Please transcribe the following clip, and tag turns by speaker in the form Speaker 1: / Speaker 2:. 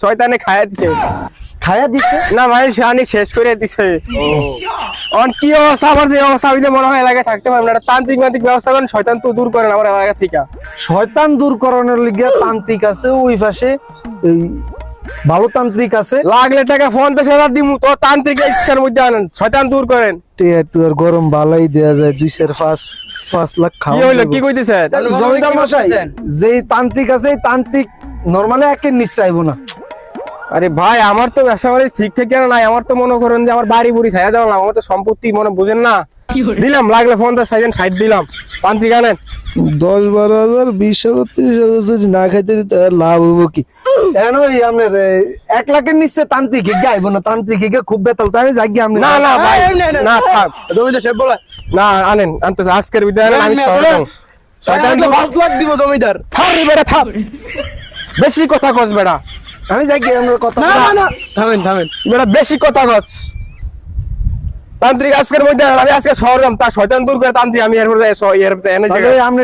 Speaker 1: শয়তানে খায়াচ্ছে
Speaker 2: খায়া দিচ্ছে
Speaker 1: না ভাই শানি শেষ করে দিছে অন কি অবস্থা আমার যে অবস্থা হইলে মনে হয় এলাকায় থাকতে পারবো না একটা তান্ত্রিক মান্ত্রিক ব্যবস্থা করেন শয়তান তো দূর করেন আমার এলাকা থেকে
Speaker 2: শয়তান দূর করানোর লিগে তান্ত্রিক আছে ওই পাশে এই ভালো তান্ত্রিক আছে
Speaker 1: লাগলে টাকা 50,000 দিমু তো তান্ত্রিক ইচ্ছার মধ্যে আনেন শয়তান দূর করেন
Speaker 2: একটু আর গরম বালাই দেয়া যায় 2.5 লাখ
Speaker 1: কি হইলো কি কইতেছেন
Speaker 2: জমিদার মশাই যে তান্ত্রিক আছে এই তান্ত্রিক নরমালি একে নিচ চাইবো না
Speaker 1: আরে ভাই আমার তো ব্যবসা বাণিজ্য ঠিক ঠিক কেন নাই আমার তো মনে করেন যে আমার বাড়ি বুড়ি ছায়া দেওয়া আমার তো সম্পত্তি মনে বুঝেন না দিলাম লাগলে 50,000 দিলাম তান্ত্রিক আনেন
Speaker 2: 10-12 হাজার 20,000 30,000 যদি না খাইতে দিতে লাভ হবো কি কেন আপনার 1 লাখের নিচে তান্ত্রিক গাইবো না তান্ত্রিক খুব বেতাল তাই যাই আপনি
Speaker 1: না না ভাই না থাক
Speaker 3: জমিদার সাহেব বলে
Speaker 1: না আনেন আনতে আজকের বিদায় আনেন আমি শয়তান
Speaker 3: 5 লাখ দিব জমিদার
Speaker 1: হারি বেটা থাক বেশি কথা কস বেটা
Speaker 2: আমি যাই আপনার কথা
Speaker 3: না না না থামেন থামেন
Speaker 1: বেটা বেশি কথা কস তান্ত্রিক আজকের মধ্যে আমি আজকে শহর যাম তা শয়তান দূর করে তান্ত্রিক আমি এর এনে
Speaker 2: আপনি